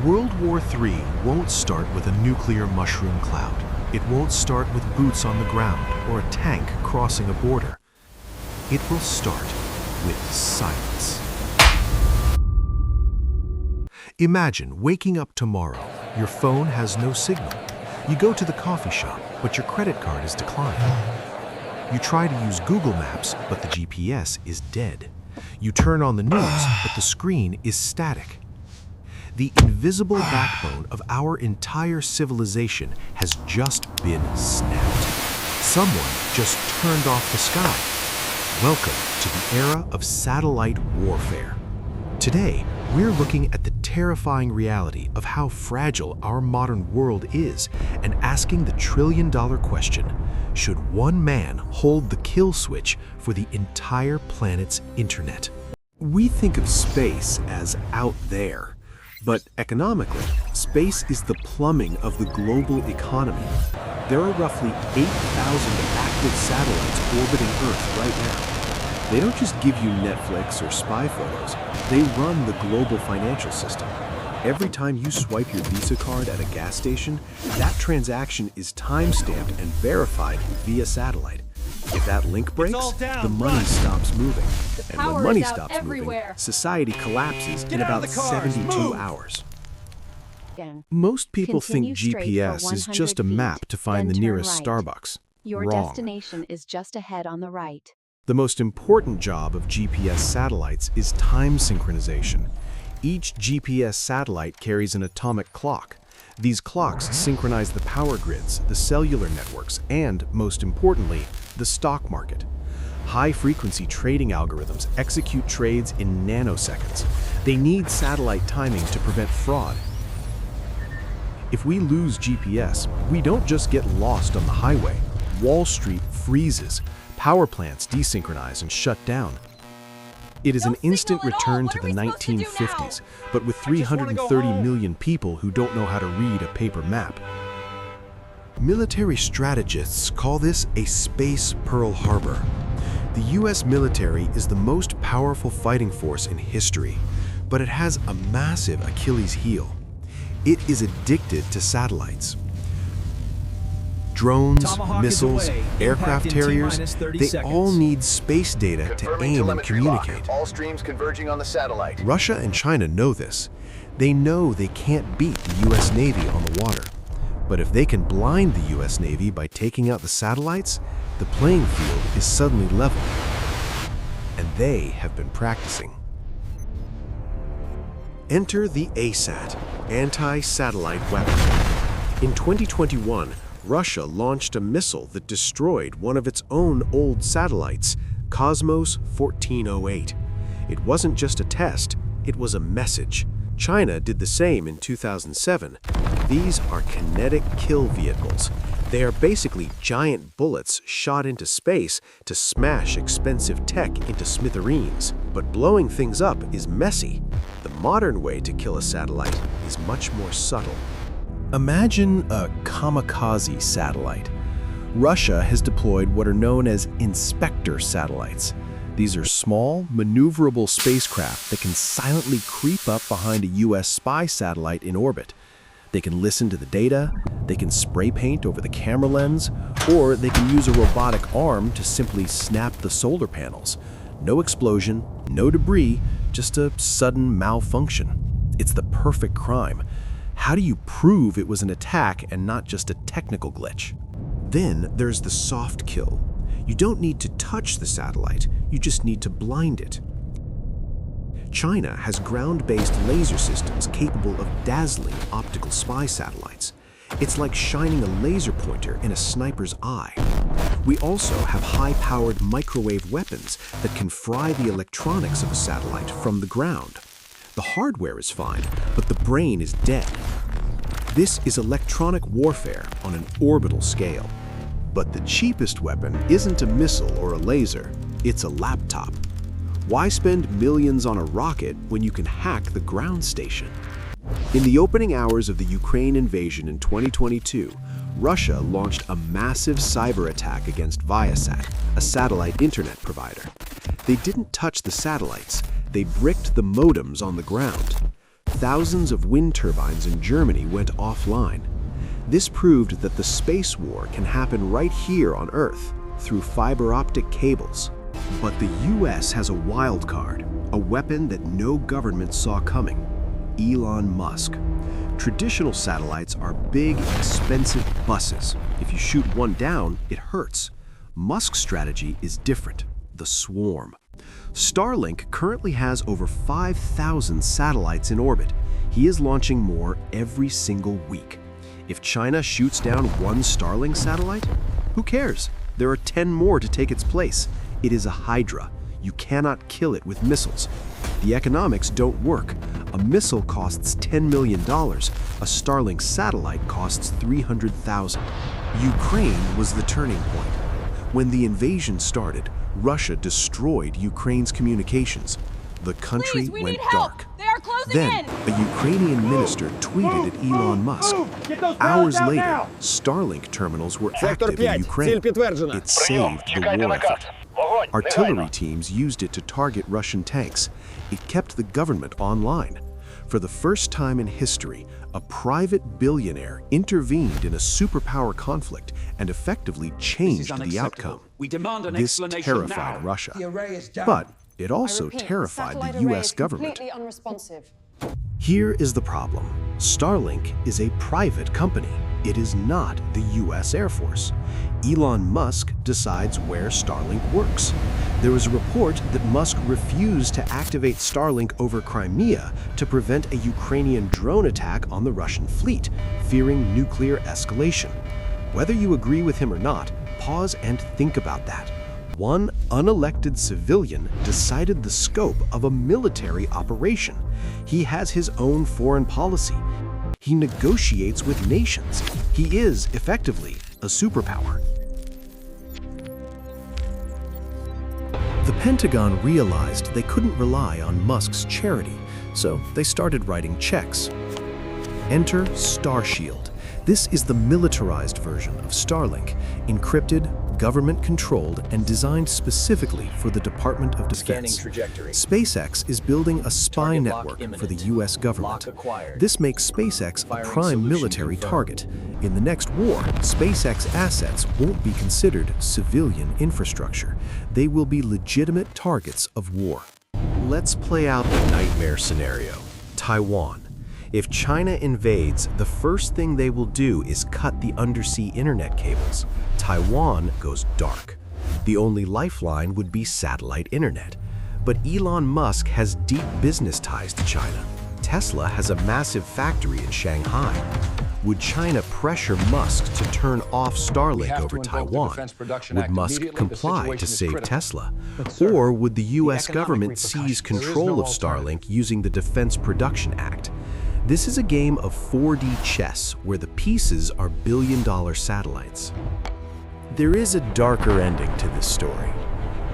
World War III won't start with a nuclear mushroom cloud. It won't start with boots on the ground or a tank crossing a border. It will start with silence. Imagine waking up tomorrow. Your phone has no signal. You go to the coffee shop, but your credit card is declined. You try to use Google Maps, but the GPS is dead. You turn on the news, but the screen is static. The invisible backbone of our entire civilization has just been snapped. Someone just turned off the sky. Welcome to the era of satellite warfare. Today, we're looking at the terrifying reality of how fragile our modern world is and asking the trillion-dollar question, should one man hold the kill switch for the entire planet's internet? We think of space as out there. But economically, space is the plumbing of the global economy. There are roughly 8,000 active satellites orbiting Earth right now. They don't just give you Netflix or spy photos, they run the global financial system. Every time you swipe your Visa card at a gas station, that transaction is time-stamped and verified via satellite. If that link breaks, the money stops moving. And when money stops moving, society collapses in about 72 hours. Most people think GPS is just a map to find the nearest Starbucks. Your Wrong. destination is just ahead on the right. The most important job of GPS satellites is time synchronization. Each GPS satellite carries an atomic clock. These clocks synchronize the power grids, the cellular networks, and, most importantly, the stock market. High-frequency trading algorithms execute trades in nanoseconds. They need satellite timing to prevent fraud. If we lose GPS, we don't just get lost on the highway. Wall Street freezes. Power plants desynchronize and shut down. It is an instant return to the 1950s, but with 330 million people who don't know how to read a paper map. Military strategists call this a space Pearl Harbor. The US military is the most powerful fighting force in history, but it has a massive Achilles heel. It is addicted to satellites. Drones, missiles, aircraft carriers, they all need space data to aim and communicate. All streams converging on the satellite. Russia and China know this. They know they can't beat the US Navy on the water. But if they can blind the US Navy by taking out the satellites, the playing field is suddenly level. And they have been practicing. Enter the ASAT, anti-satellite weapon. In 2021, Russia launched a missile that destroyed one of its own old satellites, Cosmos 1408. It wasn't just a test, it was a message. China did the same in 2007. These are kinetic kill vehicles. They are basically giant bullets shot into space to smash expensive tech into smithereens. But blowing things up is messy. The modern way to kill a satellite is much more subtle. Imagine a kamikaze satellite. Russia has deployed what are known as inspector satellites. These are small, maneuverable spacecraft that can silently creep up behind a US spy satellite in orbit. They can listen to the data, they can spray paint over the camera lens, or they can use a robotic arm to simply snap the solar panels. No explosion, no debris, just a sudden malfunction. It's the perfect crime. How do you prove it was an attack and not just a technical glitch? Then there's the soft kill. You don't need to touch the satellite, you just need to blind it. China has ground-based laser systems capable of dazzling optical spy satellites. It's like shining a laser pointer in a sniper's eye. We also have high-powered microwave weapons that can fry the electronics of a satellite from the ground. The hardware is fine, but the brain is dead. This is electronic warfare on an orbital scale. But the cheapest weapon isn't a missile or a laser, it's a laptop. Why spend millions on a rocket when you can hack the ground station? In the opening hours of the Ukraine invasion in 2022, Russia launched a massive cyber attack against Viasat, a satellite internet provider. They didn't touch the satellites, they bricked the modems on the ground. thousands of wind turbines in Germany went offline. This proved that the space war can happen right here on Earth through fiber optic cables. But the US has a wild card, a weapon that no government saw coming: Elon Musk. Traditional satellites are big, expensive buses. If you shoot one down, it hurts. Musk's strategy is different: the swarm. Starlink currently has over 5,000 satellites in orbit. He is launching more every single week. If China shoots down one Starlink satellite, who cares? There are 10 more to take its place. It is a hydra. You cannot kill it with missiles. The economics don't work. A missile costs $10 million. A Starlink satellite costs $300,000. Ukraine was the turning point. When the invasion started, Russia destroyed Ukraine's communications. The country went dark. They are closing Then, a Ukrainian minister tweeted at Elon Musk. Hours later, Starlink terminals were active in Ukraine. It saved the war effort. Artillery teams used it to target Russian tanks. It kept the government online. For the first time in history, a private billionaire intervened in a superpower conflict and effectively changed the outcome. We demand an This explanation terrified now. Russia. The array is down. But it also terrified the US government. Completely unresponsive. Here is the problem. Starlink is a private company. It is not the US Air Force. Elon Musk decides where Starlink works. There was a report that Musk refused to activate Starlink over Crimea to prevent a Ukrainian drone attack on the Russian fleet, fearing nuclear escalation. Whether you agree with him or not, pause and think about that. One unelected civilian decided the scope of a military operation. He has his own foreign policy. He negotiates with nations. He is, effectively, a superpower. The Pentagon realized they couldn't rely on Musk's charity, so they started writing checks. Enter Starshield. This is the militarized version of Starlink, encrypted, government-controlled, and designed specifically for the Department of Defense. SpaceX is building a spy network for the US government. This makes SpaceX a prime military target. In the next war, SpaceX assets won't be considered civilian infrastructure. They will be legitimate targets of war. Let's play out the nightmare scenario: Taiwan. If China invades, the first thing they will do is cut the undersea internet cables. Taiwan goes dark. The only lifeline would be satellite internet. But Elon Musk has deep business ties to China. Tesla has a massive factory in Shanghai. Would China pressure Musk to turn off Starlink over Taiwan? Would Musk comply to save Tesla? Or would the US government seize control of Starlink using the Defense Production Act? This is a game of 4D chess where the pieces are billion-dollar satellites. There is a darker ending to this story.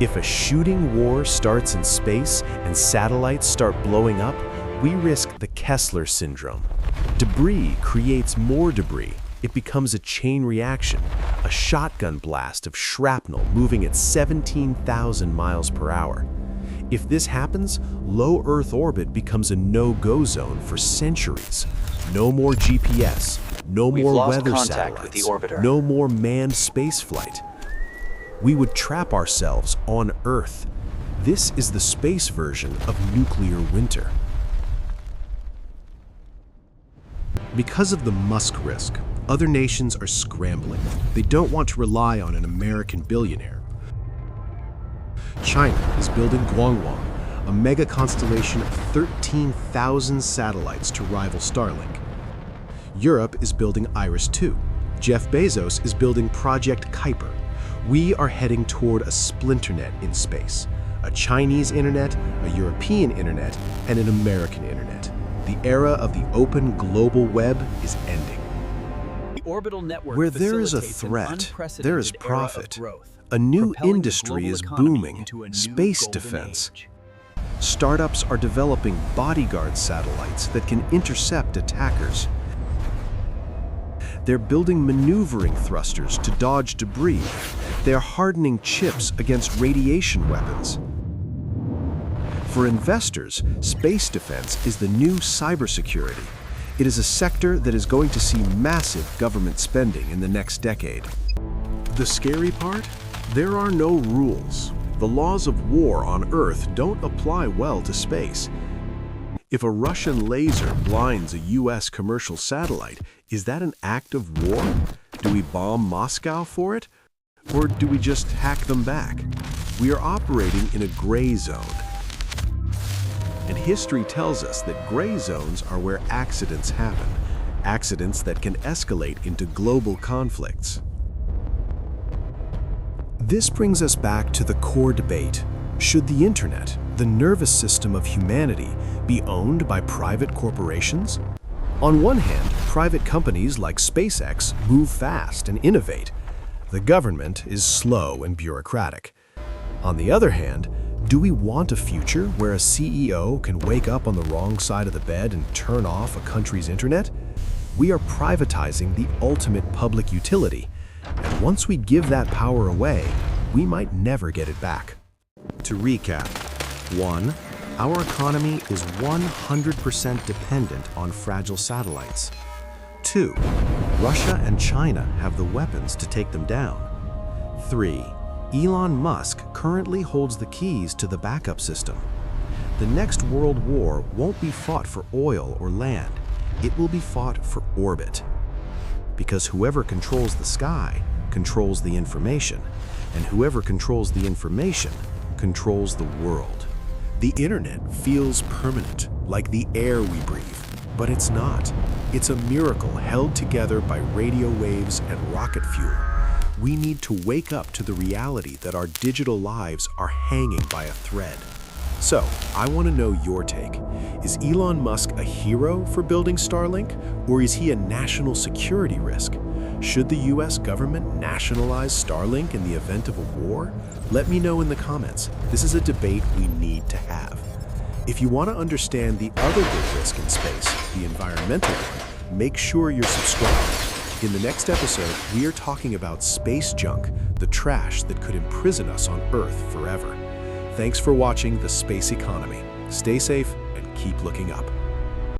If a shooting war starts in space and satellites start blowing up, we risk the Kessler syndrome. Debris creates more debris. It becomes a chain reaction, a shotgun blast of shrapnel moving at 17,000 miles per hour. If this happens, low Earth orbit becomes a no-go zone for centuries. No more GPS, no more weather satellites, no more manned spaceflight. We would trap ourselves on Earth. This is the space version of nuclear winter. Because of the Musk Risk, other nations are scrambling. They don't want to rely on an American billionaire. China is building Guangwang, a mega constellation of 13,000 satellites to rival Starlink. Europe is building Iris-2. Jeff Bezos is building Project Kuiper. We are heading toward a splinternet in space, a Chinese internet, a European internet, and an American internet. The era of the open global web is ending. The orbital network Where there is a facilitates an threat, unprecedented there is era of profit. growth, A new propelling the industry global is economy booming: into a new space golden defense. age. Startups are developing bodyguard satellites that can intercept attackers. They're building maneuvering thrusters to dodge debris. They're hardening chips against radiation weapons. For investors, space defense is the new cybersecurity. It is a sector that is going to see massive government spending in the next decade. The scary part? There are no rules. The laws of war on Earth don't apply well to space. If a Russian laser blinds a US commercial satellite, is that an act of war? Do we bomb Moscow for it? Or do we just hack them back? We are operating in a gray zone. And history tells us that gray zones are where accidents happen, accidents that can escalate into global conflicts. This brings us back to the core debate. Should the internet, the nervous system of humanity, be owned by private corporations? On one hand, private companies like SpaceX move fast and innovate. The government is slow and bureaucratic. On the other hand, do we want a future where a CEO can wake up on the wrong side of the bed and turn off a country's internet? We are privatizing the ultimate public utility, and once we give that power away, we might never get it back. To recap, 1. Our economy is 100% dependent on fragile satellites. 2. Russia and China have the weapons to take them down. 3. Elon Musk currently holds the keys to the backup system. The next world war won't be fought for oil or land. It will be fought for orbit. Because whoever controls the sky controls the information, and whoever controls the information controls the world. The internet feels permanent, like the air we breathe, but it's not. It's a miracle held together by radio waves and rocket fuel. We need to wake up to the reality that our digital lives are hanging by a thread. So, I want to know your take. Is Elon Musk a hero for building Starlink, or is he a national security risk? Should the US government nationalize Starlink in the event of a war? Let me know in the comments. This is a debate we need to have. If you want to understand the other big risk in space, the environmental one, make sure you're subscribed. In the next episode, we are talking about space junk, the trash that could imprison us on Earth forever. Thanks for watching The Space Economy. Stay safe and keep looking up.